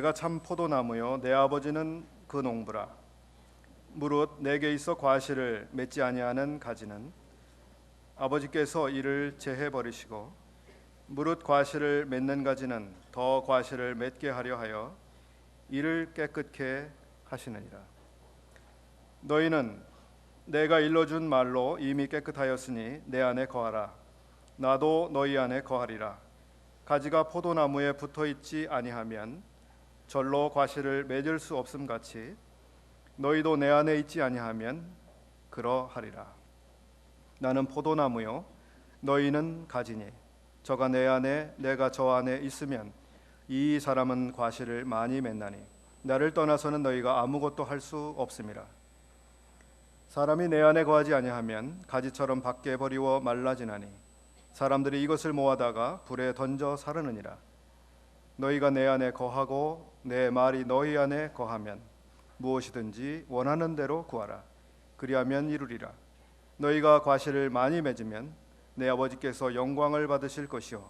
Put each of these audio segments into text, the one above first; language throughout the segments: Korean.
내가 참 포도나무요 내 아버지는 그 농부라. 무릇 내게 있어 과실을 맺지 아니하는 가지는 아버지께서 이를 제해 버리시고 무릇 과실을 맺는 가지는 더 과실을 맺게 하려 하여 이를 깨끗게 하시느니라. 너희는 내가 일러준 말로 이미 깨끗하였으니 내 안에 거하라. 나도 너희 안에 거하리라. 가지가 포도나무에 붙어 있지 아니하면 절로 과실을 맺을 수 없음 같이 너희도 내 안에 있지 아니하면 그러하리라. 나는 포도나무요 너희는 가지니 저가 내 안에 내가 저 안에 있으면 이 사람은 과실을 많이 맺나니 나를 떠나서는 너희가 아무것도 할 수 없음이라. 사람이 내 안에 거하지 아니하면 가지처럼 밖에 버리워 말라지나니 사람들이 이것을 모아다가 불에 던져 사르느니라. 너희가 내 안에 거하고 내 말이 너희 안에 거하면 무엇이든지 원하는 대로 구하라. 그리하면 이루리라. 너희가 과실을 많이 맺으면 내 아버지께서 영광을 받으실 것이요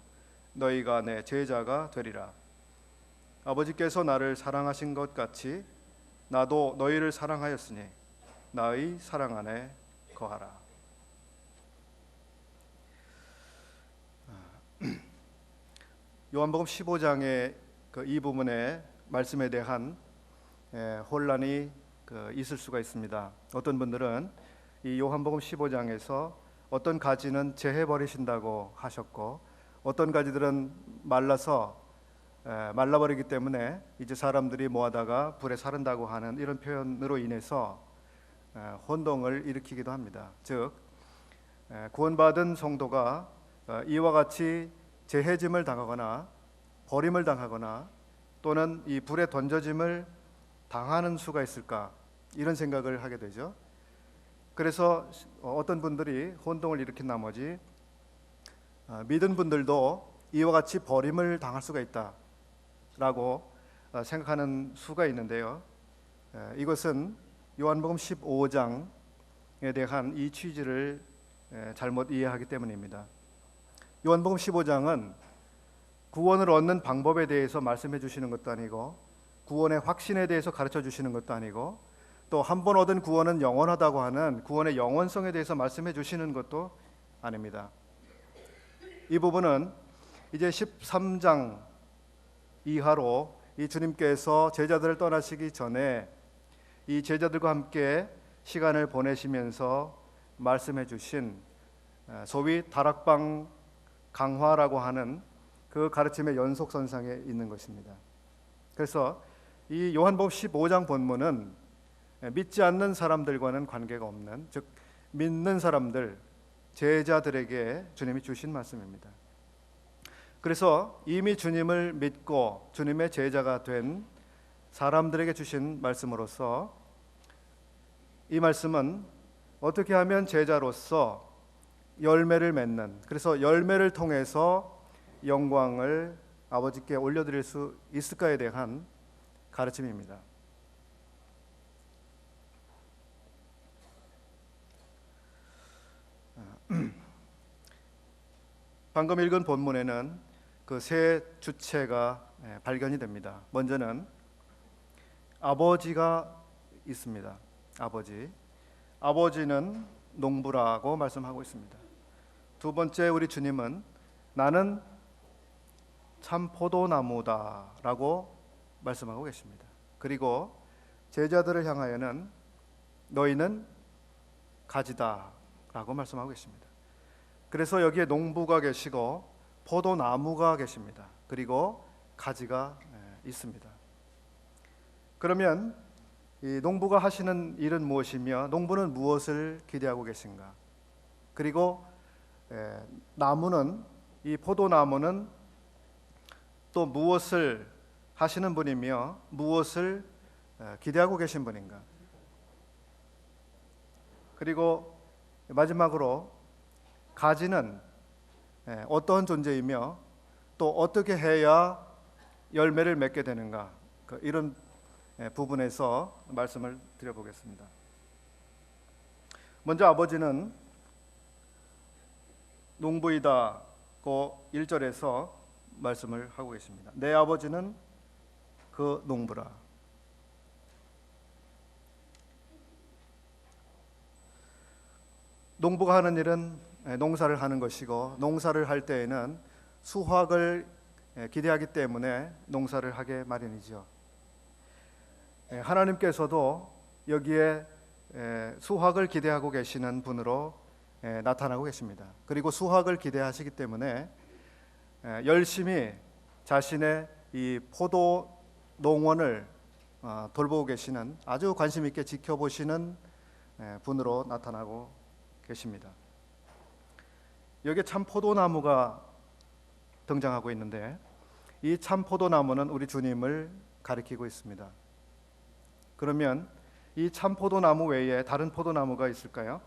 너희가 내 제자가 되리라. 아버지께서 나를 사랑하신 것 같이 나도 너희를 사랑하였으니 나의 사랑 안에 거하라. 요한복음 15장의 이 부분의 말씀에 대한 혼란이 있을 수가 있습니다. 어떤 분들은 이 요한복음 15장에서 어떤 가지는 제해 버리신다고 하셨고 어떤 가지들은 말라버리기 때문에 이제 사람들이 모아다가 불에 사른다고 하는 이런 표현으로 인해서 혼동을 일으키기도 합니다. 즉 구원받은 성도가 이와 같이 제해짐을 당하거나 버림을 당하거나 또는 이 불에 던져짐을 당하는 수가 있을까 이런 생각을 하게 되죠. 그래서 어떤 분들이 혼동을 일으킨 나머지 믿은 분들도 이와 같이 버림을 당할 수가 있다라고 생각하는 수가 있는데요. 이것은 요한복음 15장에 대한 이 취지를 잘못 이해하기 때문입니다. 요한복음 15장은 구원을 얻는 방법에 대해서 말씀해 주시는 것도 아니고 구원의 확신에 대해서 가르쳐 주시는 것도 아니고 또 한 번 얻은 구원은 영원하다고 하는 구원의 영원성에 대해서 말씀해 주시는 것도 아닙니다. 이 부분은 이제 13장 이하로 이 주님께서 제자들을 떠나시기 전에 이 제자들과 함께 시간을 보내시면서 말씀해 주신 소위 다락방 강화라고 하는 그 가르침의 연속선상에 있는 것입니다. 그래서 이 요한복음 15장 본문은 믿지 않는 사람들과는 관계가 없는, 즉 믿는 사람들, 제자들에게 주님이 주신 말씀입니다. 그래서 이미 주님을 믿고 주님의 제자가 된 사람들에게 주신 말씀으로서 이 말씀은 어떻게 하면 제자로서 열매를 맺는, 그래서 열매를 통해서 영광을 아버지께 올려드릴 수 있을까에 대한 가르침입니다. 방금 읽은 본문에는 그 세 주체가 발견이 됩니다. 먼저는 아버지가 있습니다. 아버지는 농부라고 말씀하고 있습니다. 두 번째, 우리 주님은 나는 참 포도나무다라고 말씀하고 계십니다. 그리고 제자들을 향하여는 너희는 가지다라고 말씀하고 계십니다. 그래서 여기에 농부가 계시고 포도나무가 계십니다. 그리고 가지가 있습니다. 그러면 이 농부가 하시는 일은 무엇이며 농부는 무엇을 기대하고 계신가? 그리고 나무는, 이 포도나무는 또 무엇을 하시는 분이며 무엇을 기대하고 계신 분인가? 그리고 마지막으로 가지는 어떠한 존재이며 또 어떻게 해야 열매를 맺게 되는가? 이런 부분에서 말씀을 드려보겠습니다. 먼저 아버지는 농부이다고 1절에서 말씀을 하고 계십니다. 내 아버지는 그 그 농부라. 농부가 하는 일은 농사를 하는 것이고, 농사를 할 때에는 수확을 기대하기 때문에 농사를 하게 마련이죠. 하나님께서도 여기에 수확을 기대하고 계시는 분으로 나타나고 계십니다. 그리고 수확을 기대하시기 때문에 열심히 자신의 이 포도 농원을 돌보고 계시는, 아주 관심 있게 지켜보시는 분으로 나타나고 계십니다. 여기 참 포도나무가 등장하고 있는데, 이 참 포도나무는 우리 주님을 가리키고 있습니다. 그러면 이 참 포도나무 외에 다른 포도나무가 있을까요?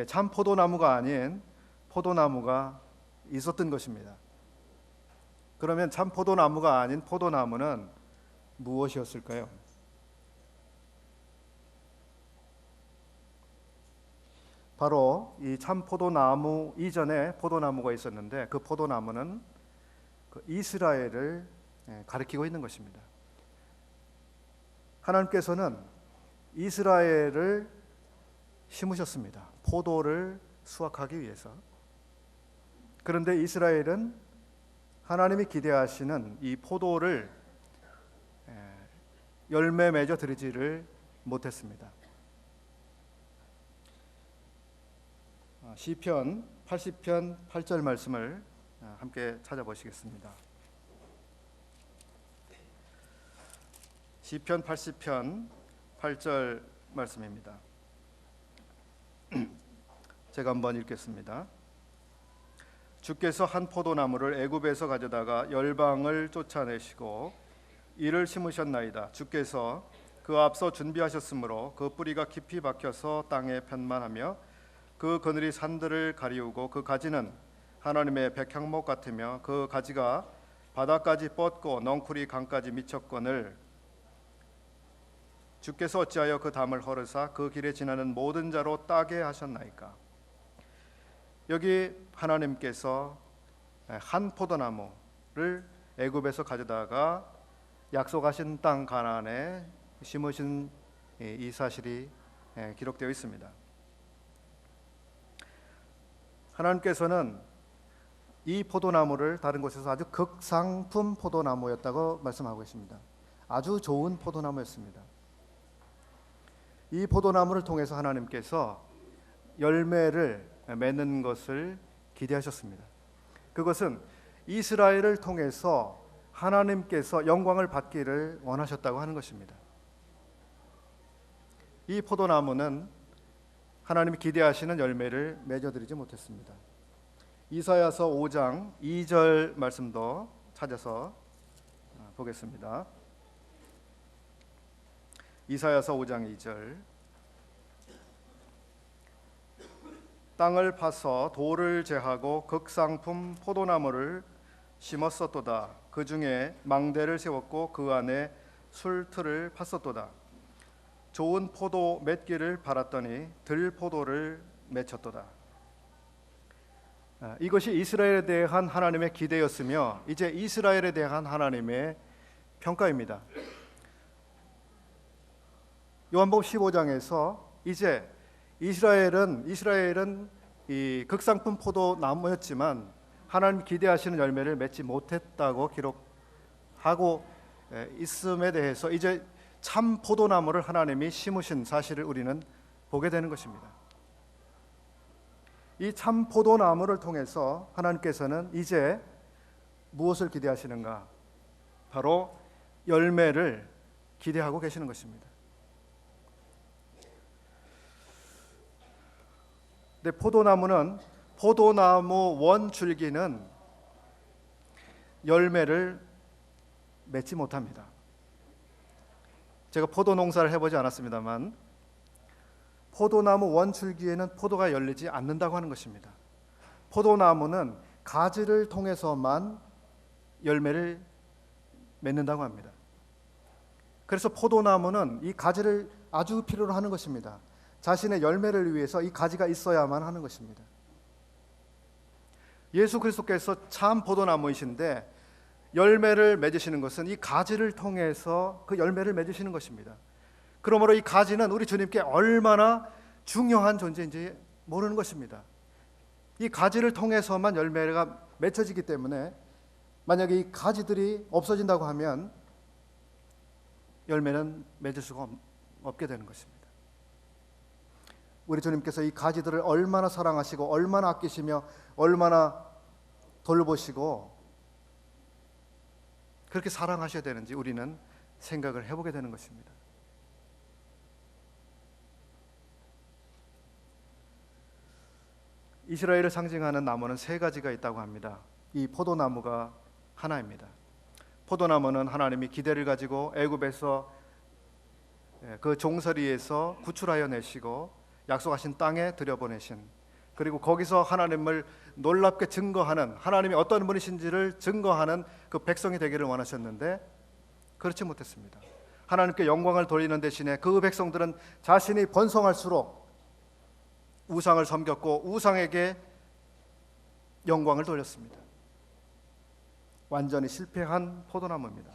참 포도나무가 아닌 포도나무가 있었던 것입니다. 그러면 참 포도나무가 아닌 포도나무는 무엇이었을까요? 바로 이 참 포도나무 이전에 포도나무가 있었는데, 그 포도나무는 그 이스라엘을 가리키고 있는 것입니다. 하나님께서는 이스라엘을 심으셨습니다. 포도를 수확하기 위해서. 그런데 이스라엘은 하나님이 기대하시는 이 포도를 열매 맺어 드리지를 못했습니다. 시편 80편 8절 말씀을 함께 찾아보시겠습니다. 시편 80편 8절 말씀입니다. 제가 한번 읽겠습니다. 주께서 한 포도나무를 애굽에서 가져다가 열방을 쫓아내시고 이를 심으셨나이다. 주께서 그 앞서 준비하셨으므로 그 뿌리가 깊이 박혀서 땅에 편만하며 그 그늘이 산들을 가리우고 그 가지는 하나님의 백향목 같으며 그 가지가 바다까지 뻗고 넝쿨이 강까지 미쳤거늘 주께서 어찌하여 그 담을 허르사 그 길에 지나는 모든 자로 따게 하셨나이까. 여기 하나님께서 한 포도나무를 애굽에서 가져다가 약속하신 땅 가나안에 심으신 이 사실이 기록되어 있습니다. 하나님께서는 이 포도나무를 다른 곳에서 아주 극상품 포도나무였다고 말씀하고 계십니다. 아주 좋은 포도나무였습니다. 이 포도나무를 통해서 하나님께서 열매를 맺는 것을 기대하셨습니다. 그것은 이스라엘을 통해서 하나님께서 영광을 받기를 원하셨다고 하는 것입니다. 이 포도나무는 하나님이 기대하시는 열매를 맺어드리지 못했습니다. 이사야서 5장 2절 말씀도 찾아서 보겠습니다. 이사야서 5장 2절. 땅을 파서 돌을 제하고 극상품 포도나무를 심었었도다. 그 중에 망대를 세웠고 그 안에 술틀을 팠었도다. 좋은 포도 맺기를 바랐더니 들포도를 맺혔도다. 이것이 이스라엘에 대한 하나님의 기대였으며 이제 이스라엘에 대한 하나님의 평가입니다. 요한복음 15장에서 이제 이스라엘은 이 극상품 포도나무였지만 하나님 기대하시는 열매를 맺지 못했다고 기록하고 있음에 대해서 이제 참 포도나무를 하나님이 심으신 사실을 우리는 보게 되는 것입니다. 이 참 포도나무를 통해서 하나님께서는 이제 무엇을 기대하시는가? 바로 열매를 기대하고 계시는 것입니다. 근데 포도나무 원줄기는 열매를 맺지 못합니다. 제가 포도 농사를 해보지 않았습니다만 포도나무 원줄기에는 포도가 열리지 않는다고 하는 것입니다. 포도나무는 가지를 통해서만 열매를 맺는다고 합니다. 그래서 포도나무는 이 가지를 아주 필요로 하는 것입니다. 자신의 열매를 위해서 이 가지가 있어야만 하는 것입니다. 예수 그리스도께서 참 포도나무이신데 열매를 맺으시는 것은 이 가지를 통해서 그 열매를 맺으시는 것입니다. 그러므로 이 가지는 우리 주님께 얼마나 중요한 존재인지 모르는 것입니다. 이 가지를 통해서만 열매가 맺혀지기 때문에 만약에 이 가지들이 없어진다고 하면 열매는 맺을 수가 없게 되는 것입니다. 우리 주님께서 이 가지들을 얼마나 사랑하시고 얼마나 아끼시며 얼마나 돌보시고 그렇게 사랑하셔야 되는지 우리는 생각을 해보게 되는 것입니다. 이스라엘을 상징하는 나무는 세 가지가 있다고 합니다. 이 포도나무가 하나입니다. 포도나무는 하나님이 기대를 가지고 애굽에서 그 종살이에서 구출하여 내시고 약속하신 땅에 들여보내신, 그리고 거기서 하나님을 놀랍게 증거하는, 하나님이 어떤 분이신지를 증거하는 그 백성이 되기를 원하셨는데 그렇지 못했습니다. 하나님께 영광을 돌리는 대신에 그 백성들은 자신이 번성할수록 우상을 섬겼고 우상에게 영광을 돌렸습니다. 완전히 실패한 포도나무입니다.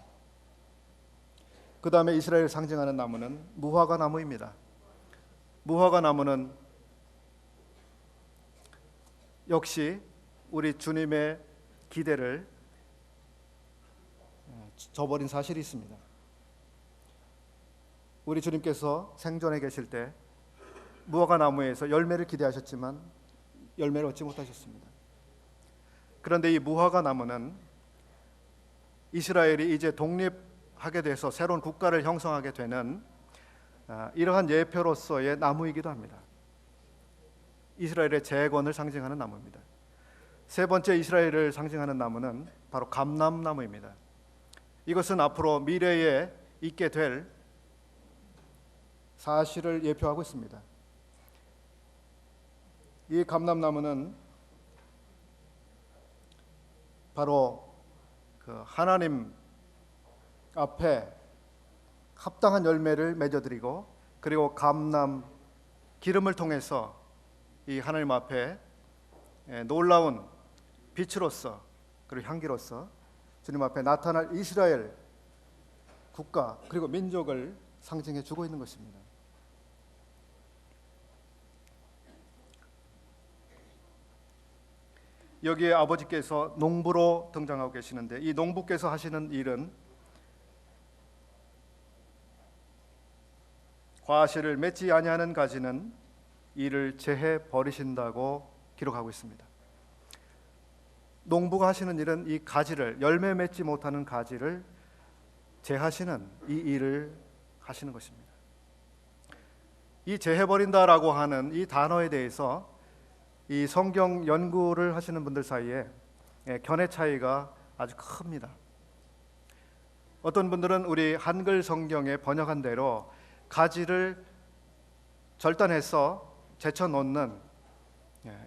그 다음에 이스라엘을 상징하는 나무는 무화과 나무입니다. 무화과 나무는 역시 우리 주님의 기대를 저버린 사실이 있습니다. 우리 주님께서 생전에 계실 때 무화과 나무에서 열매를 기대하셨지만 열매를 얻지 못하셨습니다. 그런데 이 무화과 나무는 이스라엘이 이제 독립하게 돼서 새로운 국가를 형성하게 되는 이러한 예표로서의 나무이기도 합니다. 이스라엘의 재건을 상징하는 나무입니다. 세 번째 이스라엘을 상징하는 나무는 바로 감람나무입니다. 이것은 앞으로 미래에 있게 될 사실을 예표하고 있습니다. 이 감람나무는 바로 그 하나님 앞에 합당한 열매를 맺어드리고, 그리고 감람 기름을 통해서 이 하나님 앞에 놀라운 빛으로서 그리고 향기로서 주님 앞에 나타날 이스라엘 국가 그리고 민족을 상징해 주고 있는 것입니다. 여기에 아버지께서 농부로 등장하고 계시는데, 이 농부께서 하시는 일은 과실을 맺지 아니하는 가지는 이를 제해 버리신다고 기록하고 있습니다. 농부가 하시는 일은 이 가지를, 열매 맺지 못하는 가지를 제하시는 이 일을 하시는 것입니다. 이 제해버린다라고 하는 이 단어에 대해서 이 성경 연구를 하시는 분들 사이에 견해 차이가 아주 큽니다. 어떤 분들은 우리 한글 성경에 번역한 대로 가지를 절단해서 제쳐 놓는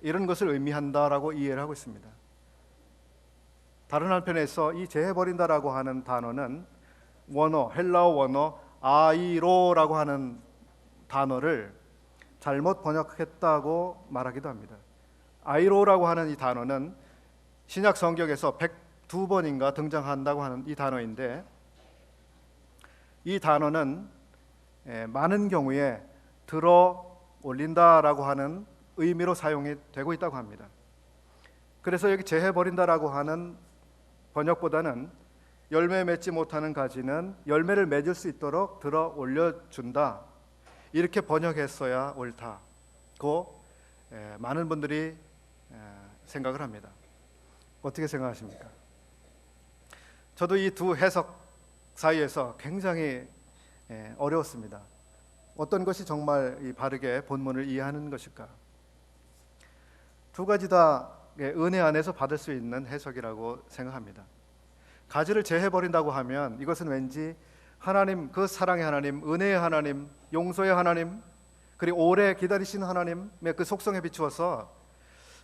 이런 것을 의미한다라고 이해를 하고 있습니다. 다른 한편에서 이 제해버린다라고 하는 단어는 원어, 헬라어 원어 아이로라고 하는 단어를 잘못 번역했다고 말하기도 합니다. 아이로라고 하는 이 단어는 신약 성경에서 102번인가 등장한다고 하는 이 단어인데, 이 단어는 많은 경우에 들어 올린다라고 하는 의미로 사용이 되고 있다고 합니다. 그래서 여기 제해버린다라고 하는 번역보다는 열매 맺지 못하는 가지는 열매를 맺을 수 있도록 들어 올려준다, 이렇게 번역했어야 옳다고 많은 분들이 생각을 합니다. 어떻게 생각하십니까? 저도 이 두 해석 사이에서 굉장히 어려웠습니다. 어떤 것이 정말 바르게 본문을 이해하는 것일까? 두 가지 다 은혜 안에서 받을 수 있는 해석이라고 생각합니다. 가지를 제해버린다고 하면 이것은 왠지 하나님, 그 사랑의 하나님, 은혜의 하나님, 용서의 하나님, 그리고 오래 기다리시는 하나님의 그 속성에 비추어서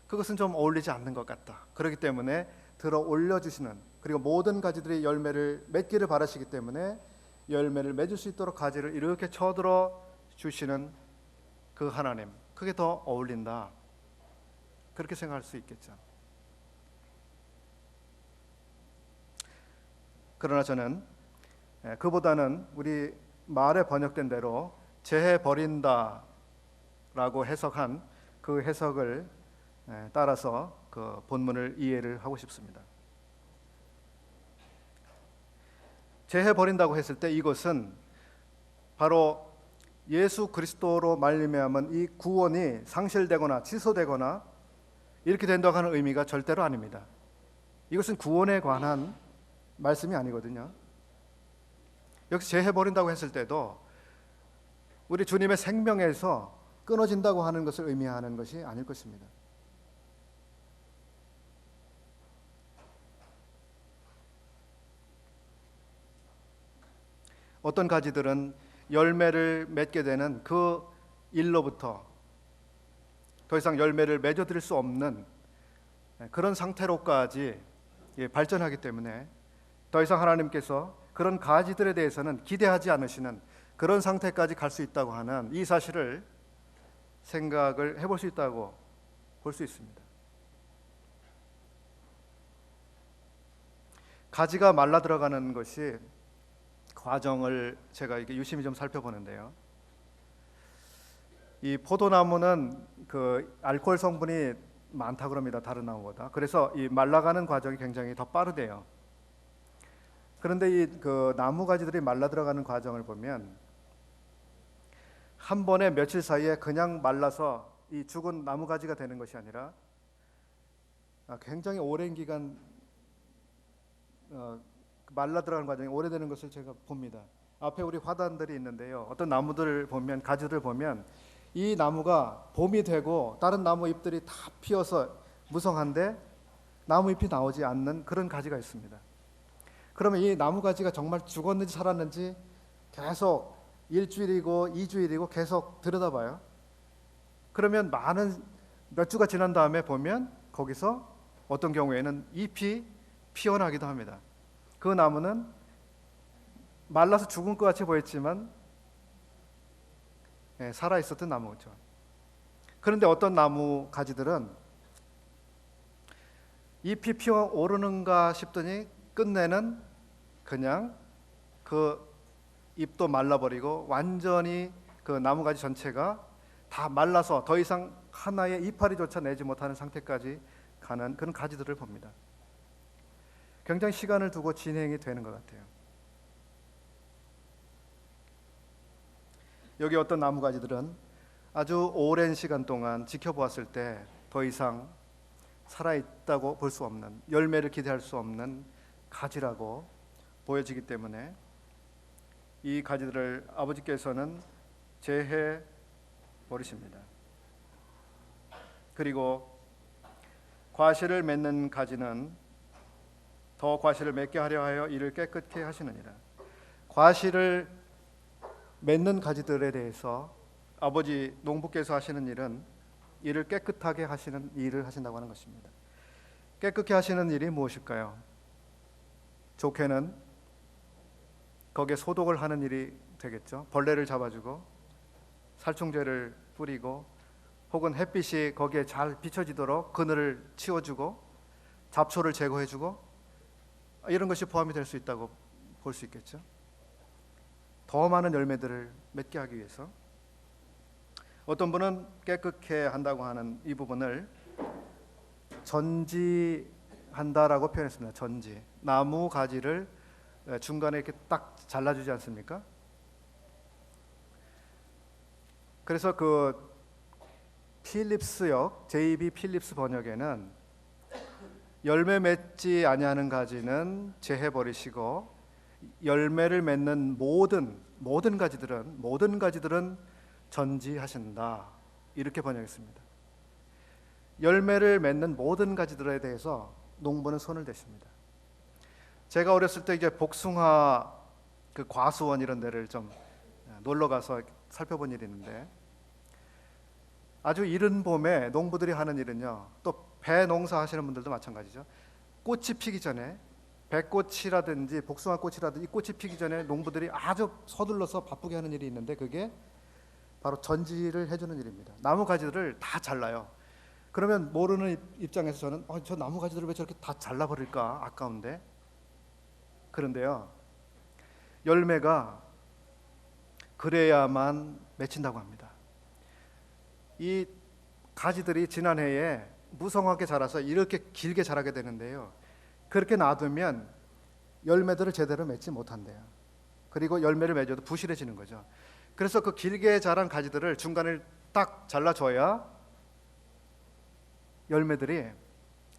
그것은 좀 어울리지 않는 것 같다. 그렇기 때문에 들어 올려주시는, 그리고 모든 가지들이 열매를 맺기를 바라시기 때문에 열매를 맺을 수 있도록 가지를 이렇게 쳐들어 주시는 그 하나님, 그게 더 어울린다, 그렇게 생각할 수 있겠죠. 그러나 저는 그보다는 우리 말에 번역된 대로 재해 버린다라고 해석한 그 해석을 따라서 그 본문을 이해를 하고 싶습니다. 재해 버린다고 했을 때 이것은 바로 예수 그리스도로 말미암은 이 구원이 상실되거나 취소되거나 이렇게 된다고 하는 의미가 절대로 아닙니다. 이것은 구원에 관한 말씀이 아니거든요. 여기서 재해 버린다고 했을 때도 우리 주님의 생명에서 끊어진다고 하는 것을 의미하는 것이 아닐 것입니다. 어떤 가지들은 열매를 맺게 되는 그 일로부터 더 이상 열매를 맺어드릴 수 없는 그런 상태로까지 발전하기 때문에 더 이상 하나님께서 그런 가지들에 대해서는 기대하지 않으시는 그런 상태까지 갈 수 있다고 하는 이 사실을 생각을 해볼 수 있다고 볼 수 있습니다. 가지가 말라 들어가는 것이 과정을 제가 이렇게 유심히 좀 살펴보는데요. 이 포도나무는 그 알코올 성분이 많다고 합니다. 다른 나무보다. 그래서 이 말라가는 과정이 굉장히 더 빠르대요. 그런데 이 그 나무 가지들이 말라 들어가는 과정을 보면 한 번에 며칠 사이에 그냥 말라서 이 죽은 나무 가지가 되는 것이 아니라 굉장히 오랜 기간 말라 들어가는 과정이 오래되는 것을 제가 봅니다. 앞에 우리 화단들이 있는데요. 어떤 나무들을 보면 가지를 보면 이 나무가 봄이 되고 다른 나무 잎들이 다 피어서 무성한데 나무 잎이 나오지 않는 그런 가지가 있습니다. 그러면 이 나무 가지가 정말 죽었는지 살았는지 계속 일주일이고 2주일이고 계속 들여다봐요. 그러면 많은 몇 주가 지난 다음에 보면 거기서 어떤 경우에는 잎이 피어나기도 합니다. 그 나무는 말라서 죽은 것 같이 보였지만 살아있었던 나무죠. 그런데 어떤 나무 가지들은 잎이 피어오르는가 싶더니 끝내는 그냥 그 잎도 말라버리고 완전히 그 나무 가지 전체가 다 말라서 더 이상 하나의 이파리조차 내지 못하는 상태까지 가는 그런 가지들을 봅니다. 굉장히 시간을 두고 진행이 되는 것 같아요. 여기 어떤 나무 가지들은 아주 오랜 시간 동안 지켜보았을 때 더 이상 살아있다고 볼 수 없는, 열매를 기대할 수 없는 가지라고 보여지기 때문에 이 가지들을 아버지께서는 제해 버리십니다. 그리고 과실을 맺는 가지는 더 과실을 맺게 하려 하여 이를 깨끗게 하시느니라. 과실을 맺는 가지들에 대해서 아버지 농부께서 하시는 일은 이를 깨끗하게 하시는 일을 하신다고 하는 것입니다. 깨끗게 하시는 일이 무엇일까요? 좋게는 거기에 소독을 하는 일이 되겠죠. 벌레를 잡아주고 살충제를 뿌리고 혹은 햇빛이 거기에 잘 비춰지도록 그늘을 치워주고 잡초를 제거해주고 이런 것이 포함이 될 수 있다고 볼 수 있겠죠. 더 많은 열매들을 맺게 하기 위해서 어떤 분은 깨끗게 한다고 하는 이 부분을 전지한다라고 표현했습니다. 전지. 나무 가지를 중간에 이렇게 딱 잘라주지 않습니까? 그래서 그 필립스역 JB 필립스 번역에는 열매 맺지 아니하는 가지는 제해 버리시고 열매를 맺는 모든 가지들은 전지하신다 이렇게 번역했습니다. 열매를 맺는 모든 가지들에 대해서 농부는 손을 대십니다. 제가 어렸을 때 이제 복숭아 그 과수원 이런 데를 좀 놀러 가서 살펴본 일이 있는데 아주 이른 봄에 농부들이 하는 일은요. 또 배 농사 하시는 분들도 마찬가지죠. 꽃이 피기 전에 배꽃이라든지 복숭아꽃이라든지 이 꽃이 피기 전에 농부들이 아주 서둘러서 바쁘게 하는 일이 있는데 그게 바로 전지를 해주는 일입니다. 나무 가지들을 다 잘라요. 그러면 모르는 입장에서 저는 저 나무 가지들을 왜 저렇게 다 잘라버릴까 아까운데 그런데요, 열매가 그래야만 맺힌다고 합니다. 이 가지들이 지난해에 무성하게 자라서 이렇게 길게 자라게 되는데요, 그렇게 놔두면 열매들을 제대로 맺지 못한대요. 그리고 열매를 맺어도 부실해지는 거죠. 그래서 그 길게 자란 가지들을 중간을 딱 잘라줘야 열매들이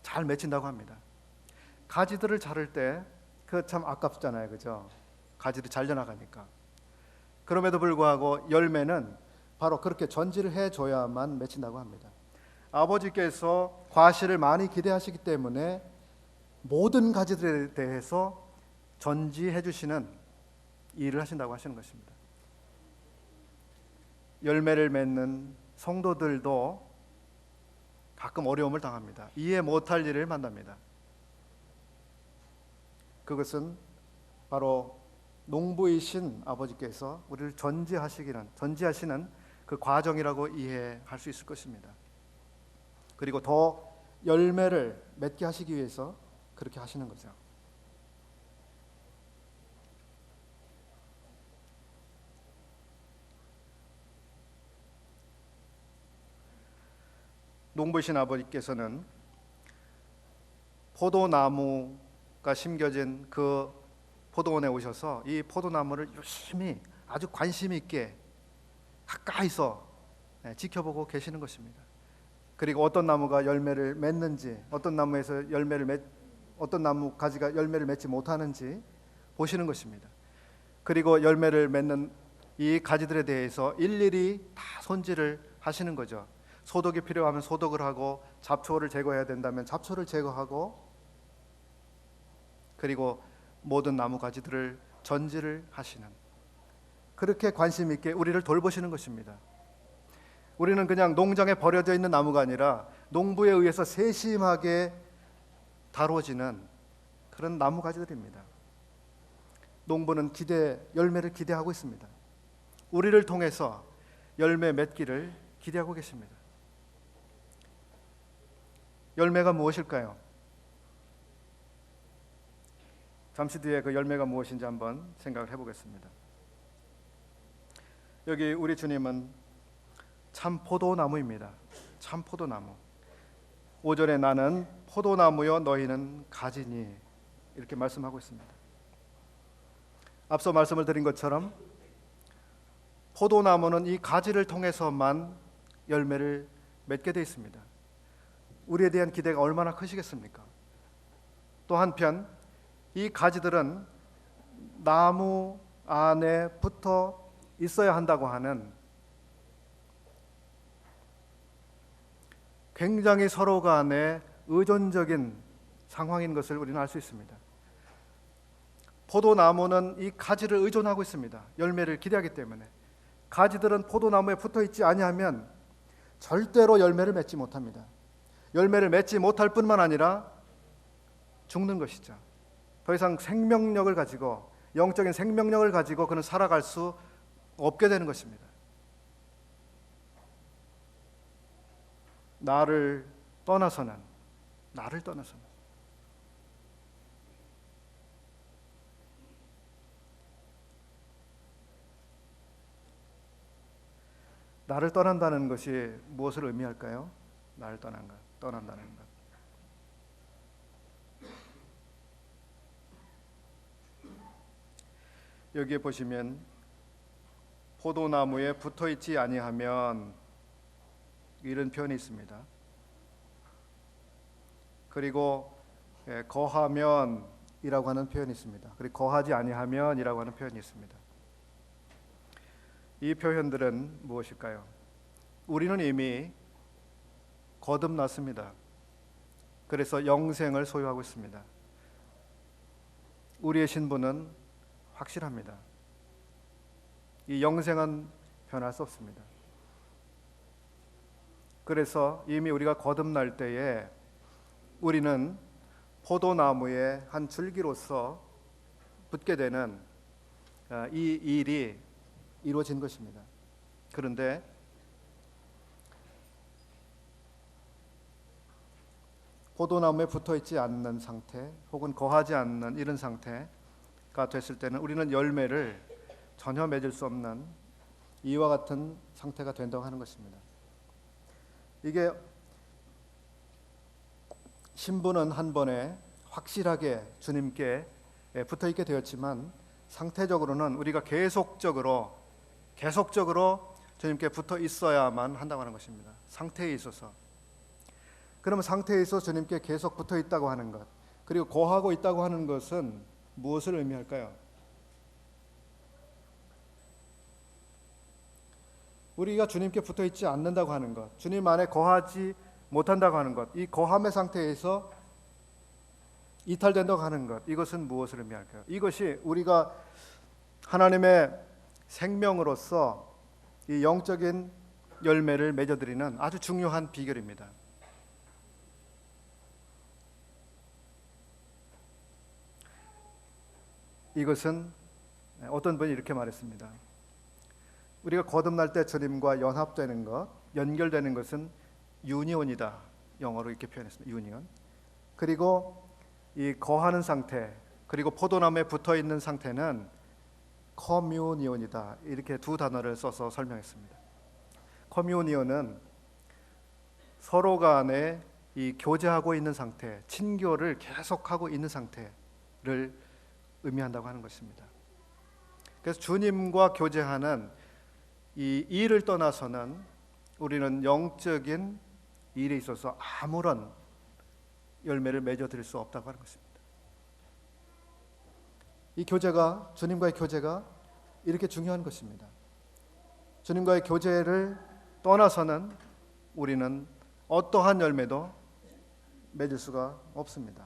잘 맺힌다고 합니다. 가지들을 자를 때 그 참 아깝잖아요, 그죠? 가지를 잘려나가니까. 그럼에도 불구하고 열매는 바로 그렇게 전지를 해줘야만 맺힌다고 합니다. 아버지께서 과실을 많이 기대하시기 때문에 모든 가지들에 대해서 전지해 주시는 일을 하신다고 하시는 것입니다. 열매를 맺는 성도들도 가끔 어려움을 당합니다. 이해 못할 일을 만납니다. 그것은 바로 농부이신 아버지께서 우리를 전지하시는 그 과정이라고 이해할 수 있을 것입니다. 그리고 더 열매를 맺게 하시기 위해서 그렇게 하시는 거죠. 농부이신 아버지께서는 포도나무가 심겨진 그 포도원에 오셔서 이 포도나무를 열심히 아주 관심 있게 가까이서 지켜보고 계시는 것입니다. 그리고 어떤 나무가 열매를 맺는지, 어떤 나무 가지가 열매를 맺지 못하는지 보시는 것입니다. 그리고 열매를 맺는 이 가지들에 대해서 일일이 다 손질을 하시는 거죠. 소독이 필요하면 소독을 하고, 잡초를 제거해야 된다면 잡초를 제거하고, 그리고 모든 나무 가지들을 전지를 하시는, 그렇게 관심 있게 우리를 돌보시는 것입니다. 우리는 그냥 농장에 버려져 있는 나무가 아니라 농부에 의해서 세심하게 다뤄지는 그런 나무 가지들입니다. 농부는 열매를 기대하고 있습니다. 우리를 통해서 열매 맺기를 기대하고 계십니다. 열매가 무엇일까요? 잠시 뒤에 그 열매가 무엇인지 한번 생각을 해보겠습니다. 여기 우리 주님은 참 포도나무입니다. 참 포도나무. 5절에 나는 포도나무요 너희는 가지니, 이렇게 말씀하고 있습니다. 앞서 말씀을 드린 것처럼 포도나무는 이 가지를 통해서만 열매를 맺게 되어 있습니다. 우리에 대한 기대가 얼마나 크시겠습니까? 또 한편 이 가지들은 나무 안에 붙어 있어야 한다고 하는 굉장히 서로 간에 의존적인 상황인 것을 우리는 알 수 있습니다. 포도나무는 이 가지를 의존하고 있습니다. 열매를 기대하기 때문에. 가지들은 포도나무에 붙어 있지 아니하면 절대로 열매를 맺지 못합니다. 열매를 맺지 못할 뿐만 아니라 죽는 것이죠. 더 이상 생명력을 가지고, 영적인 생명력을 가지고 그는 살아갈 수 없게 되는 것입니다. 나를 떠나서는 나를 떠난다는 것이 무엇을 의미할까요? 나를 떠난다는 것. 여기에 보시면 포도나무에 붙어 있지 아니하면, 이런 표현이 있습니다. 그리고 거하면이라고 하는 표현이 있습니다. 그리고 거하지 아니하면이라고 하는 표현이 있습니다. 이 표현들은 무엇일까요? 우리는 이미 거듭났습니다. 그래서 영생을 소유하고 있습니다. 우리의 신분은 확실합니다. 이 영생은 변할 수 없습니다. 그래서 이미 우리가 거듭날 때에 우리는 포도나무의 한 줄기로서 붙게 되는 이 일이 이루어진 것입니다. 그런데 포도나무에 붙어 있지 않는 상태, 혹은 거하지 않는 이런 상태, 됐을 때는 우리는 열매를 전혀 맺을 수 없는 이와 같은 상태가 된다고 하는 것입니다. 이게 신부는 한 번에 확실하게 주님께 붙어 있게 되었지만 상태적으로는 우리가 계속적으로 주님께 붙어 있어야만 한다고 하는 것입니다. 상태에 있어서. 그러면 상태에 있어 주님께 계속 붙어 있다고 하는 것, 그리고 거하고 있다고 하는 것은 무엇을 의미할까요? 우리가 주님께 붙어 있지 않는다고 하는 것, 주님 안에 거하지 못한다고 하는 것, 이 거함의 상태에서 이탈된다고 하는 것, 이것은 무엇을 의미할까요? 이것이 우리가 하나님의 생명으로서 이 영적인 열매를 맺어드리는 아주 중요한 비결입니다. 이것은 어떤 분이 이렇게 말했습니다. 우리가 거듭날 때 주님과 연합되는 것, 연결되는 것은 유니온이다. 영어로 이렇게 표현했습니다. 유니온. 그리고 이 거하는 상태, 그리고 포도나무에 붙어 있는 상태는 커뮤니온이다. 이렇게 두 단어를 써서 설명했습니다. 커뮤니온은 서로 간에 이 교제하고 있는 상태, 친교를 계속하고 있는 상태를 의미한다고 하는 것입니다. 그래서 주님과 교제하는 이 일을 떠나서는 우리는 영적인 일에 있어서 아무런 열매를 맺어드릴 수 없다고 하는 것입니다. 이 교제가, 주님과의 교제가 이렇게 중요한 것입니다. 주님과의 교제를 떠나서는 우리는 어떠한 열매도 맺을 수가 없습니다.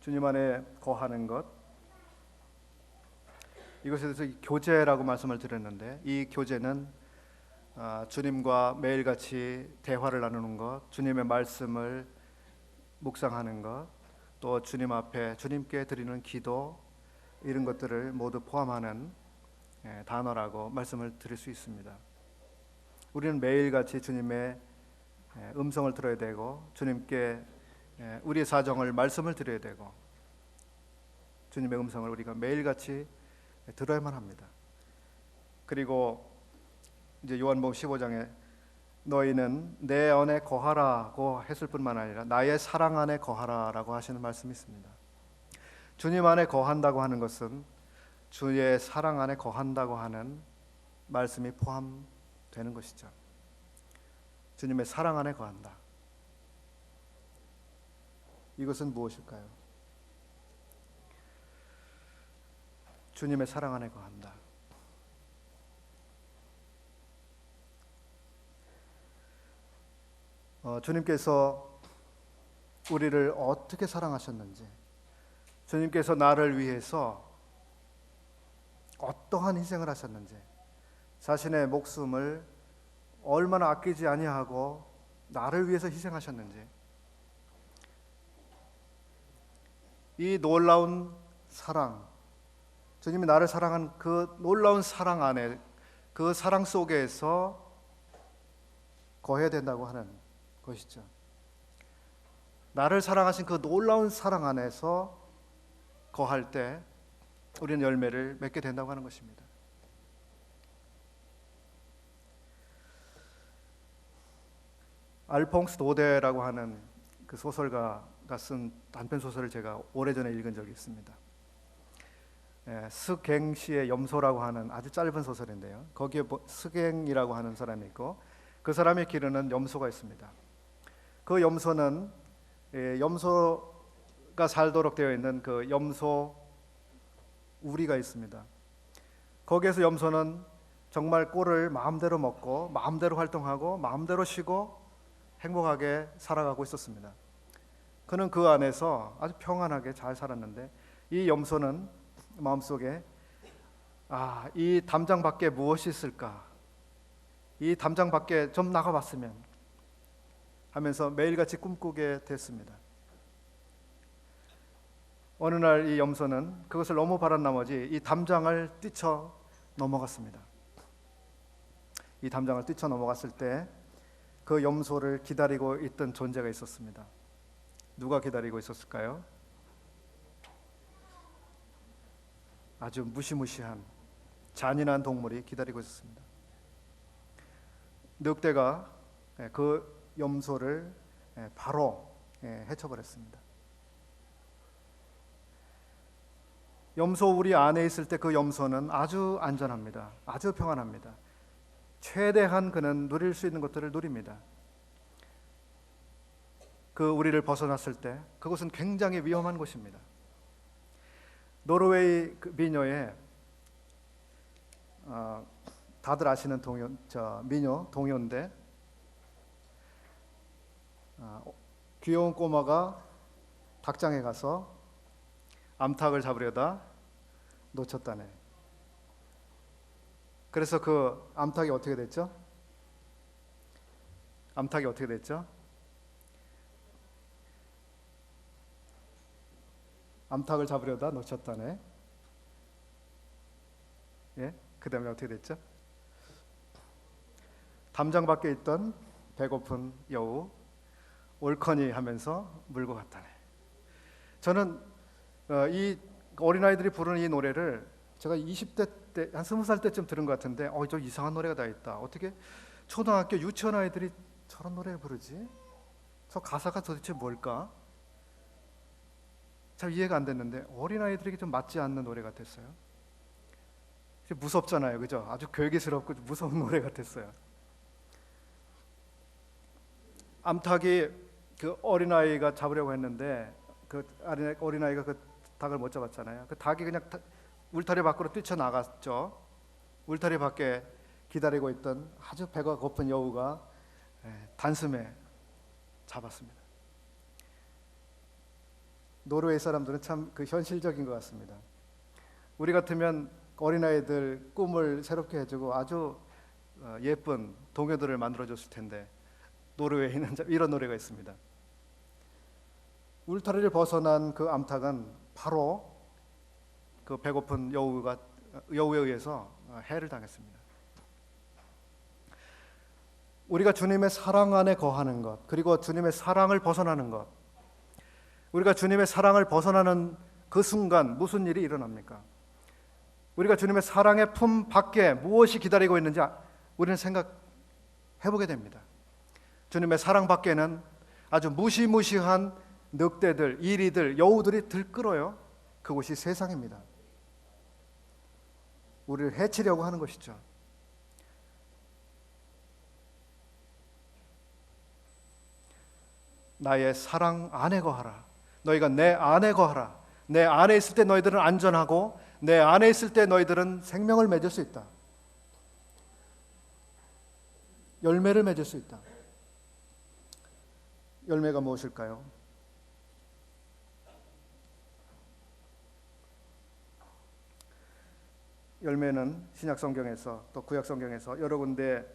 주님 안에 거하는 것, 이것에 대해서 교제라고 말씀을 드렸는데, 이 교제는 주님과 매일같이 대화를 나누는 것, 주님의 말씀을 묵상하는 것, 또 주님 앞에 주님께 드리는 기도, 이런 것들을 모두 포함하는 단어라고 말씀을 드릴 수 있습니다. 우리는 매일같이 주님의 음성을 들어야 되고, 주님께 우리의 사정을 말씀을 드려야 되고, 주님의 음성을 우리가 매일같이 들어야만 합니다. 그리고 이제 요한복음 15장에 너희는 내 안에 거하라고 했을 뿐만 아니라 나의 사랑 안에 거하라라고 하시는 말씀이 있습니다. 주님 안에 거한다고 하는 것은 주의 사랑 안에 거한다고 하는 말씀이 포함되는 것이죠. 주님의 사랑 안에 거한다. 이것은 무엇일까요? 주님의 사랑 안에 거한다. 주님께서 우리를 어떻게 사랑하셨는지, 주님께서 나를 위해서 어떠한 희생을 하셨는지, 자신의 목숨을 얼마나 아끼지 아니하고 나를 위해서 희생하셨는지, 이 놀라운 사랑, 주님이 나를 사랑한 그 놀라운 사랑 안에, 그 사랑 속에서 거해야 된다고 하는 것이죠. 나를 사랑하신 그 놀라운 사랑 안에서 거할 때 우리는 열매를 맺게 된다고 하는 것입니다. 알퐁스 도데라고 하는 그 소설가가 쓴 단편 소설을 제가 오래전에 읽은 적이 있습니다. 스갱시의 염소라고 하는 아주 짧은 소설인데요, 거기에 스갱이라고 하는 사람이 있고 그 사람이 기르는 염소가 있습니다. 그 염소는 염소가 살도록 되어 있는 그 염소 우리가 있습니다. 거기에서 염소는 정말 꿀을 마음대로 먹고 마음대로 활동하고 마음대로 쉬고 행복하게 살아가고 있었습니다. 그는 그 안에서 아주 평안하게 잘 살았는데 이 염소는 마음속에 이 담장 밖에 무엇이 있을까? 이 담장 밖에 좀 나가봤으면 하면서 매일같이 꿈꾸게 됐습니다. 어느 날 이 염소는 그것을 너무 바란 나머지 이 담장을 뛰쳐 넘어갔습니다. 이 담장을 뛰쳐 넘어갔을 때 그 염소를 기다리고 있던 존재가 있었습니다. 누가 기다리고 있었을까요? 아주 무시무시한 잔인한 동물이 기다리고 있었습니다. 늑대가 그 염소를 바로 해쳐버렸습니다. 염소 우리 안에 있을 때 그 염소는 아주 안전합니다. 아주 평안합니다. 최대한 그는 누릴 수 있는 것들을 누립니다. 그 우리를 벗어났을 때 그것은 굉장히 위험한 곳입니다. 노르웨이 미녀의 다들 아시는 미녀 동요인데 귀여운 꼬마가 닭장에 가서 암탉을 잡으려다 놓쳤다네. 그래서 그 암탉이 어떻게 됐죠? 암탉이 어떻게 됐죠? 암탉을 잡으려다 놓쳤다네. 예? 그 다음에 어떻게 됐죠? 담장 밖에 있던 배고픈 여우 옳거니 하면서 물고 갔다네. 저는 이 어린아이들이 부르는 이 노래를 제가 20대 때 한 20살 때쯤 들은 것 같은데 저 이상한 노래가 다 있다. 어떻게 초등학교 유치원 아이들이 저런 노래를 부르지? 저 가사가 도대체 뭘까? 잘 이해가 안 됐는데 어린아이들에게 좀 맞지 않는 노래 같았어요. 무섭잖아요, 그죠? 아주 괴기스럽고 무서운 노래 같았어요. 암탉이 그 어린아이가 잡으려고 했는데 그 어린아이가 그 닭을 못 잡았잖아요. 그 닭이 그냥 울타리 밖으로 뛰쳐나갔죠. 울타리 밖에 기다리고 있던 아주 배가 고픈 여우가 단숨에 잡았습니다. 노르웨이 사람들은 참 그 현실적인 것 같습니다. 우리 같으면 어린아이들 꿈을 새롭게 해주고 아주 예쁜 동요들을 만들어줬을 텐데 노르웨이는 이런 노래가 있습니다. 울타리를 벗어난 그 암탉은 바로 그 배고픈 여우에 의해서 해를 당했습니다. 우리가 주님의 사랑 안에 거하는 것, 그리고 주님의 사랑을 벗어나는 것, 우리가 주님의 사랑을 벗어나는 그 순간 무슨 일이 일어납니까? 우리가 주님의 사랑의 품 밖에 무엇이 기다리고 있는지 우리는 생각해보게 됩니다. 주님의 사랑 밖에는 아주 무시무시한 늑대들, 이리들, 여우들이 들끓어요. 그곳이 세상입니다. 우리를 해치려고 하는 것이죠. 나의 사랑 안에 거하라. 너희가 내 안에 거하라. 내 안에 있을 때 너희들은 안전하고 내 안에 있을 때 너희들은 생명을 맺을 수 있다. 열매를 맺을 수 있다. 열매가 무엇일까요? 열매는 신약 성경에서 또 구약 성경에서 여러 군데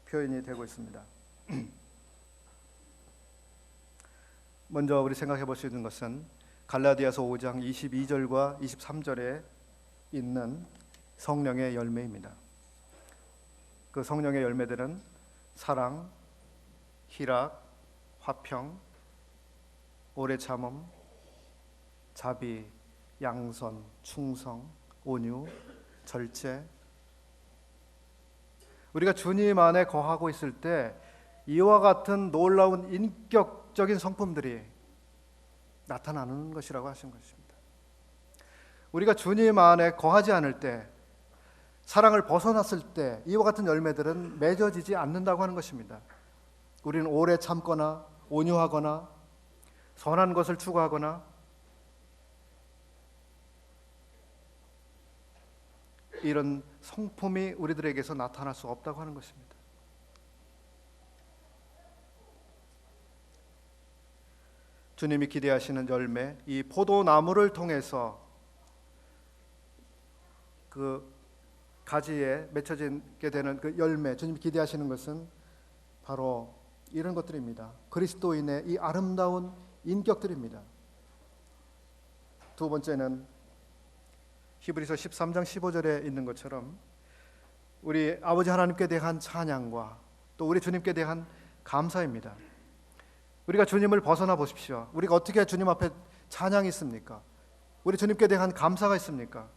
표현이 되고 있습니다. 먼저 우리 생각해 볼 수 있는 것은 갈라디아서 5장 22절과 23절에 있는 성령의 열매입니다. 그 성령의 열매들은 사랑, 희락, 화평, 오래 참음, 자비, 양선, 충성, 온유, 절제. 우리가 주님 안에 거하고 있을 때 이와 같은 놀라운 인격적인 성품들이 나타나는 것이라고 하신 것입니다. 우리가 주님 안에 거하지 않을 때, 사랑을 벗어났을 때 이와 같은 열매들은 맺어지지 않는다고 하는 것입니다. 우리는 오래 참거나 온유하거나 선한 것을 추구하거나 이런 성품이 우리들에게서 나타날 수 없다고 하는 것입니다. 주님이 기대하시는 열매, 이 포도나무를 통해서 그 가지에 맺혀지게 되는 그 열매, 주님이 기대하시는 것은 바로 이런 것들입니다. 그리스도인의 이 아름다운 인격들입니다. 두 번째는 히브리서 13장 15절에 있는 것처럼 우리 아버지 하나님께 대한 찬양과 또 우리 주님께 대한 감사입니다. 우리가 주님을 벗어나 보십시오. 우리가 어떻게 주님 앞에 찬양이 있습니까? 우리 주님께 대한 감사가 있습니까?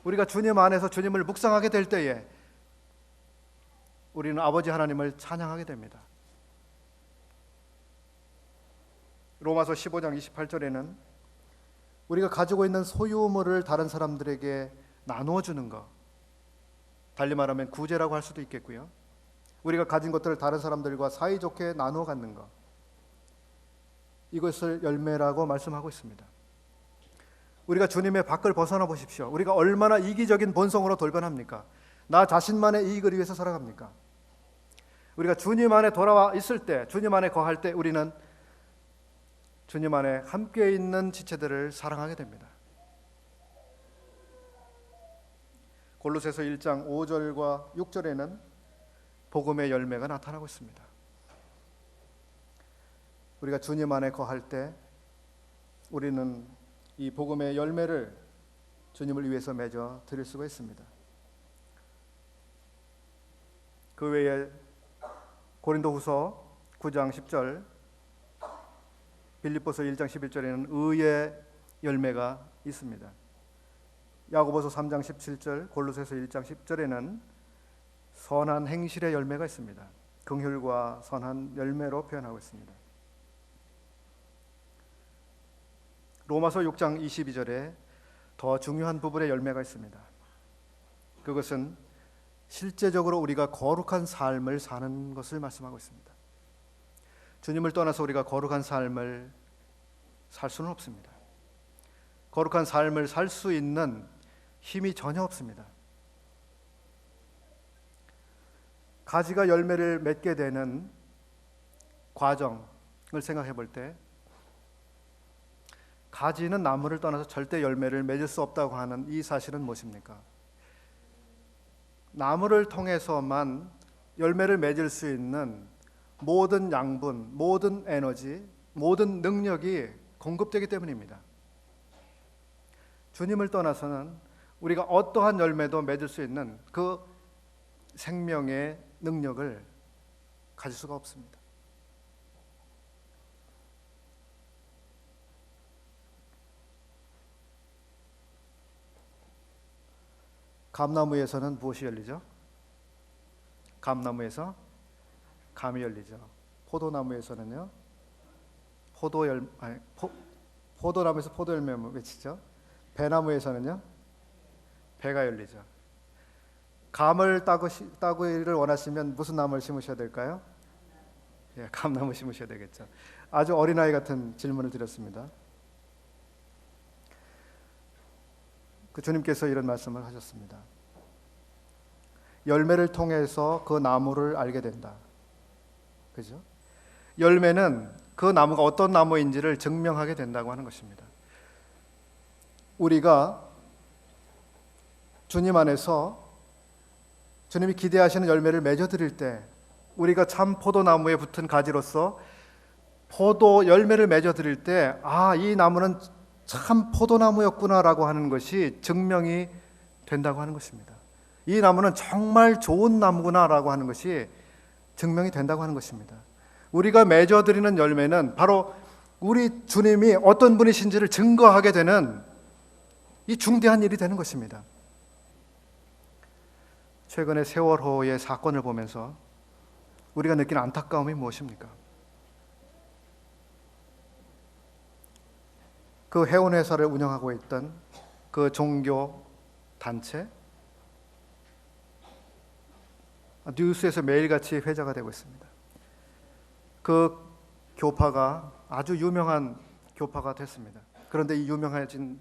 우리가 주님 안에서 주님을 묵상하게 될 때에 우리는 아버지 하나님을 찬양하게 됩니다. 로마서 15장 28절에는 우리가 가지고 있는 소유물을 다른 사람들에게 나누어 주는 것, 달리 말하면 구제라고 할 수도 있겠고요. 우리가 가진 것들을 다른 사람들과 사이좋게 나누어 갖는 것, 이것을 열매라고 말씀하고 있습니다. 우리가 주님의 밖을 벗어나 보십시오. 우리가 얼마나 이기적인 본성으로 돌변합니까? 나 자신만의 이익을 위해서 살아갑니까? 우리가 주님 안에 돌아와 있을 때, 주님 안에 거할 때 우리는 주님 안에 함께 있는 지체들을 사랑하게 됩니다. 골로새서 1장 5절과 6절에는 복음의 열매가 나타나고 있습니다. 우리가 주님 안에 거할 때 우리는 이 복음의 열매를 주님을 위해서 맺어 드릴 수가 있습니다. 그 외에 고린도후서 9장 10절, 빌립보서 1장 11절에는 의의 열매가 있습니다. 야고보서 3장 17절, 골로새서 1장 10절에는 선한 행실의 열매가 있습니다. 긍휼과 선한 열매로 표현하고 있습니다. 로마서 6장 22절에 더 중요한 부분의 열매가 있습니다. 그것은 실제적으로 우리가 거룩한 삶을 사는 것을 말씀하고 있습니다. 주님을 떠나서 우리가 거룩한 삶을 살 수는 없습니다. 거룩한 삶을 살 수 있는 힘이 전혀 없습니다. 가지가 열매를 맺게 되는 과정을 생각해 볼 때 가지는 나무를 떠나서 절대 열매를 맺을 수 없다고 하는 이 사실은 무엇입니까? 나무를 통해서만 열매를 맺을 수 있는 모든 양분, 모든 에너지, 모든 능력이 공급되기 때문입니다. 주님을 떠나서는 우리가 어떠한 열매도 맺을 수 있는 그 생명의 능력을 가질 수가 없습니다. 감나무에서는 무엇이 열리죠? 감나무에서 감이 열리죠. 포도나무에서는요, 포도나무에서 포도열매 맺히죠. 배나무에서는요, 배가 열리죠. 감을 따기를 원하시면 무슨 나무를 심으셔야 될까요? 예, 감나무 심으셔야 되겠죠. 아주 어린아이 같은 질문을 드렸습니다. 그 주님께서 이런 말씀을 하셨습니다. 열매를 통해서 그 나무를 알게 된다. 그죠? 열매는 그 나무가 어떤 나무인지를 증명하게 된다고 하는 것입니다. 우리가 주님 안에서 주님이 기대하시는 열매를 맺어드릴 때 우리가 참 포도나무에 붙은 가지로서 포도 열매를 맺어드릴 때 이 나무는 참 포도나무였구나라고 하는 것이 증명이 된다고 하는 것입니다. 이 나무는 정말 좋은 나무구나라고 하는 것이 증명이 된다고 하는 것입니다. 우리가 맺어드리는 열매는 바로 우리 주님이 어떤 분이신지를 증거하게 되는 이 중대한 일이 되는 것입니다. 최근에 세월호의 사건을 보면서 우리가 느끼는 안타까움이 무엇입니까? 그 해운회사를 운영하고 있던 그 종교 단체, 뉴스에서 매일같이 회자가 되고 있습니다. 그 교파가 아주 유명한 교파가 됐습니다. 그런데 이 유명해진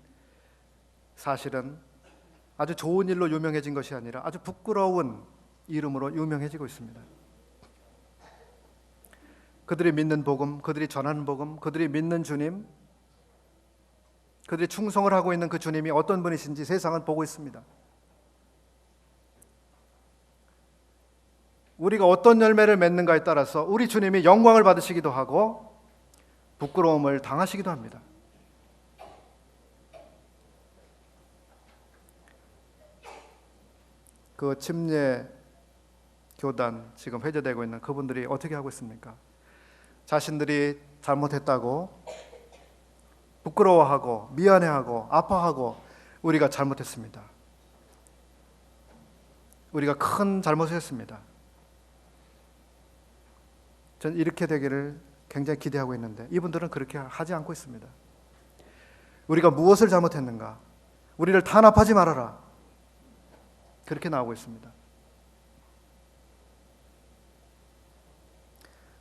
사실은 아주 좋은 일로 유명해진 것이 아니라 아주 부끄러운 이름으로 유명해지고 있습니다. 그들이 믿는 복음, 그들이 전하는 복음, 그들이 믿는 주님, 그들이 충성을 하고 있는 그 주님이 어떤 분이신지 세상은 보고 있습니다. 우리가 어떤 열매를 맺는가에 따라서 우리 주님이 영광을 받으시기도 하고 부끄러움을 당하시기도 합니다. 그 침례 교단 지금 회제되고 있는 그분들이 어떻게 하고 있습니까? 자신들이 잘못했다고 부끄러워하고 미안해하고 아파하고 우리가 잘못했습니다. 우리가 큰 잘못을 했습니다. 전 이렇게 되기를 굉장히 기대하고 있는데 이분들은 그렇게 하지 않고 있습니다. 우리가 무엇을 잘못했는가? 우리를 탄압하지 말아라. 그렇게 나오고 있습니다.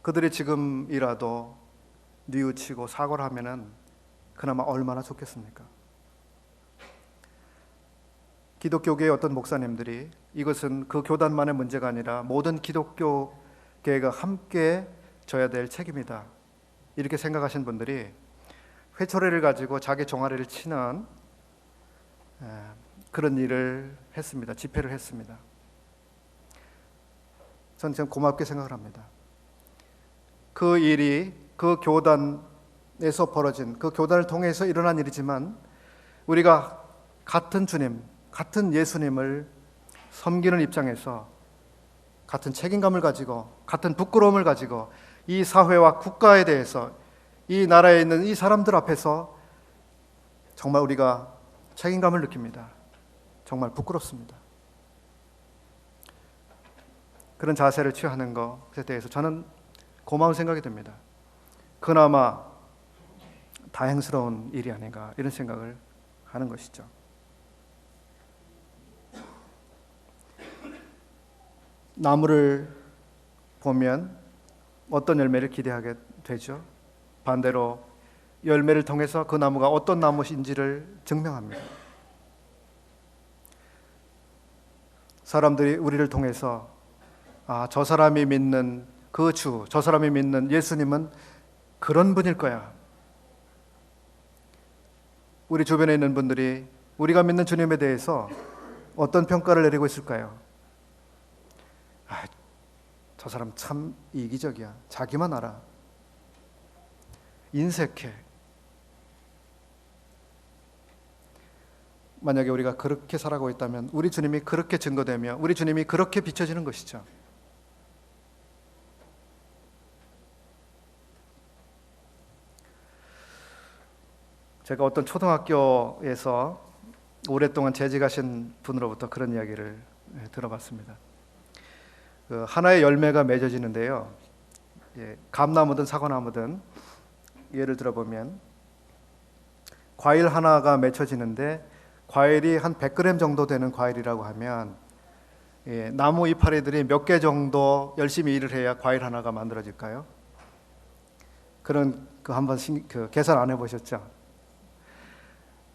그들이 지금이라도 뉘우치고 사과를 하면은 그나마 얼마나 좋겠습니까? 기독교계의 어떤 목사님들이 이것은 그 교단만의 문제가 아니라 모든 기독교계가 함께 져야 될 책임이다. 이렇게 생각하신 분들이 회초리를 가지고 자기 종아리를 치는 그런 일을 했습니다. 집회를 했습니다. 저는 지금 고맙게 생각을 합니다. 그 일이 그 교단에서 벌어진 그 교단을 통해서 일어난 일이지만 우리가 같은 주님, 같은 예수님을 섬기는 입장에서 같은 책임감을 가지고 같은 부끄러움을 가지고 이 사회와 국가에 대해서 이 나라에 있는 이 사람들 앞에서 정말 우리가 책임감을 느낍니다. 정말 부끄럽습니다. 그런 자세를 취하는 것에 대해서 저는 고마운 생각이 듭니다. 그나마 다행스러운 일이 아닌가 이런 생각을 하는 것이죠. 나무를 보면 어떤 열매를 기대하게 되죠. 반대로 열매를 통해서 그 나무가 어떤 나무인지를 증명합니다. 사람들이 우리를 통해서 저 사람이 믿는 그 주, 저 사람이 믿는 예수님은 그런 분일 거야. 우리 주변에 있는 분들이 우리가 믿는 주님에 대해서 어떤 평가를 내리고 있을까요? 저 사람 참 이기적이야. 자기만 알아. 인색해. 만약에 우리가 그렇게 살아가고 있다면 우리 주님이 그렇게 증거되며 우리 주님이 그렇게 비춰지는 것이죠. 제가 어떤 초등학교에서 오랫동안 재직하신 분으로부터 그런 이야기를 들어봤습니다. 하나의 열매가 맺어지는데요. 감나무든 사과나무든 예를 들어보면 과일 하나가 맺혀지는데 과일이 한 100g 정도 되는 과일이라고 하면 나무 이파리들이 몇 개 정도 열심히 일을 해야 과일 하나가 만들어질까요? 그런 한번 계산 안 해보셨죠?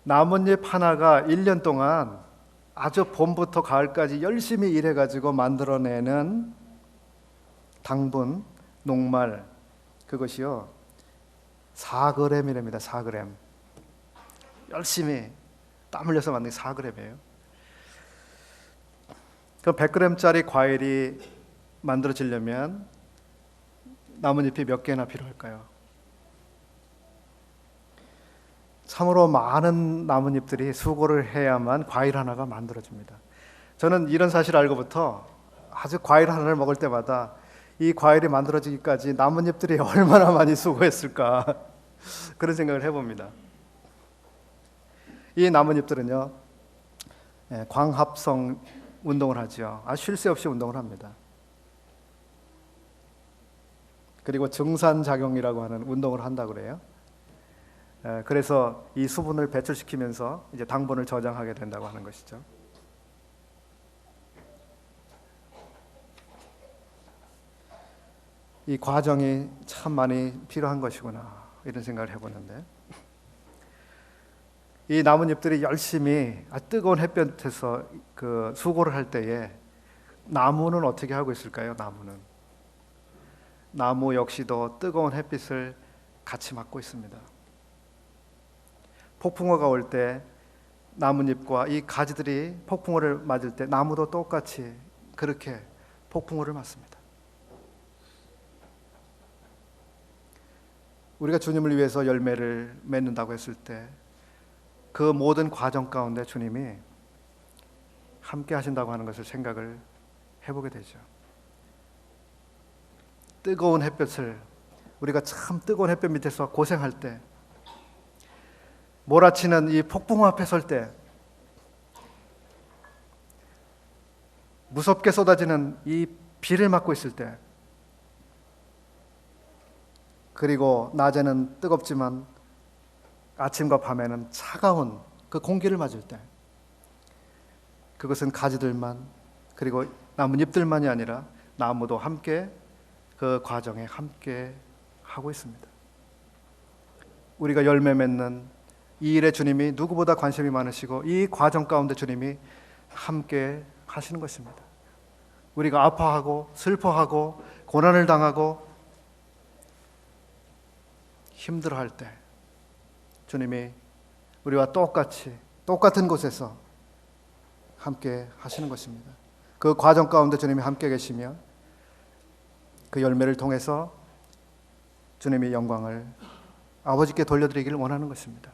나뭇잎 하나가 1년 동안 아주 봄부터 가을까지 열심히 일해가지고 만들어내는 당분, 녹말, 그것이요 4g이랍니다. 4g. 열심히 땀 흘려서 만든 게 4g이에요. 그럼 100g짜리 과일이 만들어지려면 나뭇잎이 몇 개나 필요할까요? 참으로 많은 나뭇잎들이 수고를 해야만 과일 하나가 만들어집니다. 저는 이런 사실을 알고부터 아주 과일 하나를 먹을 때마다 이 과일이 만들어지기까지 나뭇잎들이 얼마나 많이 수고했을까 그런 생각을 해봅니다. 이 나뭇잎들은요 광합성 운동을 하죠. 쉴 새 없이 운동을 합니다. 그리고 증산작용이라고 하는 운동을 한다고 그래요. 그래서 이 수분을 배출시키면서 이제 당분을 저장하게 된다고 하는 것이죠. 이 과정이 참 많이 필요한 것이구나 이런 생각을 해보는데 이 나뭇잎들이 열심히 뜨거운 햇볕에서 수고를 할 때에 나무는 어떻게 하고 있을까요? 나무 역시도 뜨거운 햇빛을 같이 맞고 있습니다. 폭풍우가 올 때 나뭇잎과 이 가지들이 폭풍우를 맞을 때 나무도 똑같이 그렇게 폭풍우를 맞습니다. 우리가 주님을 위해서 열매를 맺는다고 했을 때 그 모든 과정 가운데 주님이 함께 하신다고 하는 것을 생각을 해보게 되죠. 뜨거운 햇볕을, 우리가 참 뜨거운 햇볕 밑에서 고생할 때, 몰아치는 이 폭풍우 앞에 설 때, 무섭게 쏟아지는 이 비를 맞고 있을 때, 그리고 낮에는 뜨겁지만 아침과 밤에는 차가운 그 공기를 맞을 때, 그것은 가지들만, 그리고 나뭇잎들만이 아니라 나무도 함께 그 과정에 함께 하고 있습니다. 우리가 열매 맺는 이 일에 주님이 누구보다 관심이 많으시고 이 과정 가운데 주님이 함께 하시는 것입니다. 우리가 아파하고 슬퍼하고 고난을 당하고 힘들어할 때 주님이 우리와 똑같은 곳에서 함께 하시는 것입니다. 그 과정 가운데 주님이 함께 계시며 그 열매를 통해서 주님이 영광을 아버지께 돌려드리기를 원하는 것입니다.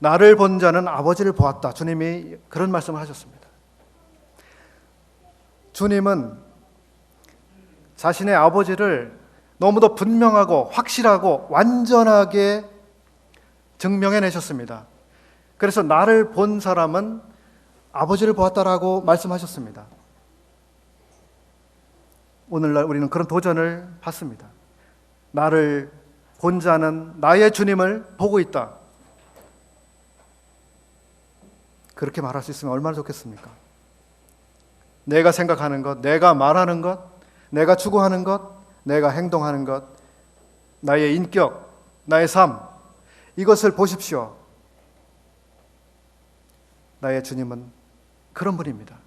나를 본 자는 아버지를 보았다. 주님이 그런 말씀을 하셨습니다. 주님은 자신의 아버지를 너무도 분명하고 확실하고 완전하게 증명해내셨습니다. 그래서 나를 본 사람은 아버지를 보았다라고 말씀하셨습니다. 오늘날 우리는 그런 도전을 받습니다. 나를 본 자는 나의 주님을 보고 있다. 그렇게 말할 수 있으면 얼마나 좋겠습니까? 내가 생각하는 것, 내가 말하는 것, 내가 추구하는 것, 내가 행동하는 것, 나의 인격, 나의 삶, 이것을 보십시오. 나의 주님은 그런 분입니다.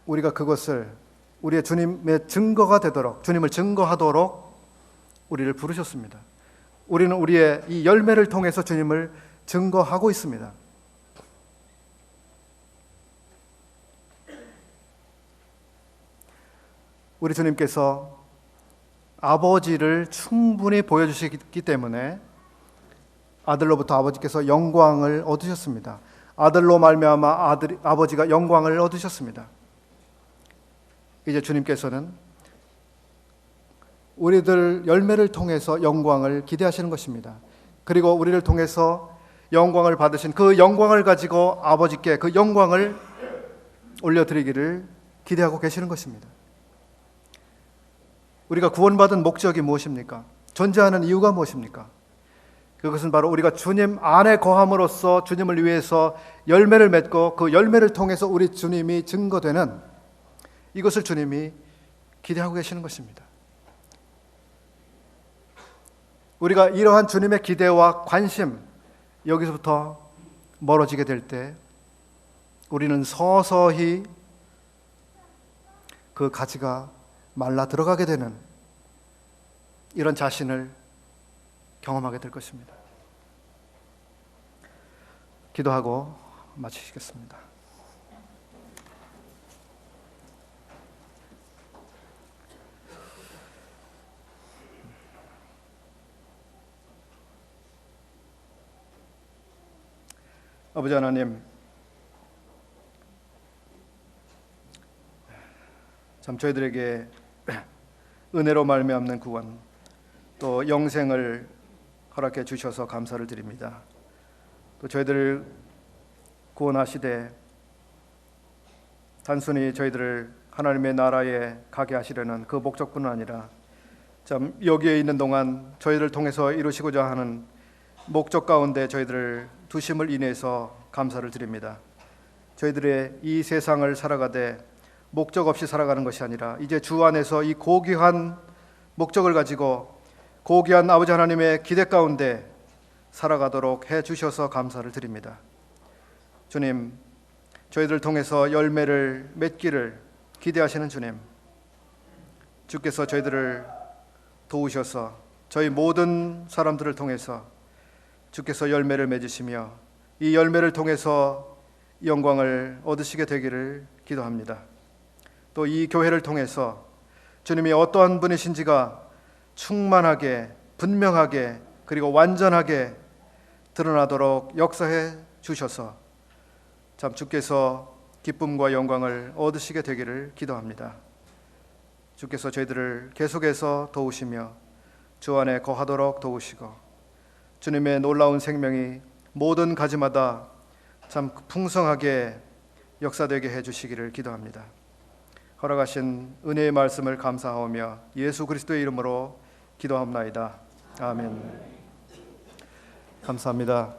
우리가 그것을 우리의 주님의 증거가 되도록, 주님을 증거하도록 우리를 부르셨습니다. 우리는 우리의 이 열매를 통해서 주님을 증거하고 있습니다. 우리 주님께서 아버지를 충분히 보여주시기 때문에 아들로부터 아버지께서 영광을 얻으셨습니다. 아들로 말미암아 아버지가 영광을 얻으셨습니다. 이제 주님께서는 우리들 열매를 통해서 영광을 기대하시는 것입니다. 그리고 우리를 통해서 영광을 받으신 그 영광을 가지고 아버지께 그 영광을 올려드리기를 기대하고 계시는 것입니다. 우리가 구원받은 목적이 무엇입니까? 존재하는 이유가 무엇입니까? 그것은 바로 우리가 주님 안에 거함으로써 주님을 위해서 열매를 맺고 그 열매를 통해서 우리 주님이 증거되는 이것을 주님이 기대하고 계시는 것입니다. 우리가 이러한 주님의 기대와 관심, 여기서부터 멀어지게 될 때 우리는 서서히 그 가지가 말라 들어가게 되는 이런 자신을 경험하게 될 것입니다. 기도하고 마치시겠습니다. 아버지 하나님, 참 저희들에게 은혜로 말미암는 구원, 또 영생을 허락해 주셔서 감사를 드립니다. 또 저희들을 구원하시되 단순히 저희들을 하나님의 나라에 가게 하시려는 그 목적뿐만 아니라 참 여기에 있는 동안 저희들을 통해서 이루시고자 하는 목적 가운데 저희들을 두심을 인해서 감사를 드립니다. 저희들의 이 세상을 살아가되 목적 없이 살아가는 것이 아니라 이제 주 안에서 이 고귀한 목적을 가지고 고귀한 아버지 하나님의 기대 가운데 살아가도록 해 주셔서 감사를 드립니다. 주님, 저희들을 통해서 열매를 맺기를 기대하시는 주님, 주께서 저희들을 도우셔서 저희 모든 사람들을 통해서 주께서 열매를 맺으시며 이 열매를 통해서 영광을 얻으시게 되기를 기도합니다. 또 이 교회를 통해서 주님이 어떠한 분이신지가 충만하게, 분명하게, 그리고 완전하게 드러나도록 역사해 주셔서 참 주께서 기쁨과 영광을 얻으시게 되기를 기도합니다. 주께서 저희들을 계속해서 도우시며 주 안에 거하도록 도우시고 주님의 놀라운 생명이 모든 가지마다 참 풍성하게 역사되게 해주시기를 기도합니다. 허락하신 은혜의 말씀을 감사하오며 예수 그리스도의 이름으로 기도합나이다. 아멘. 감사합니다.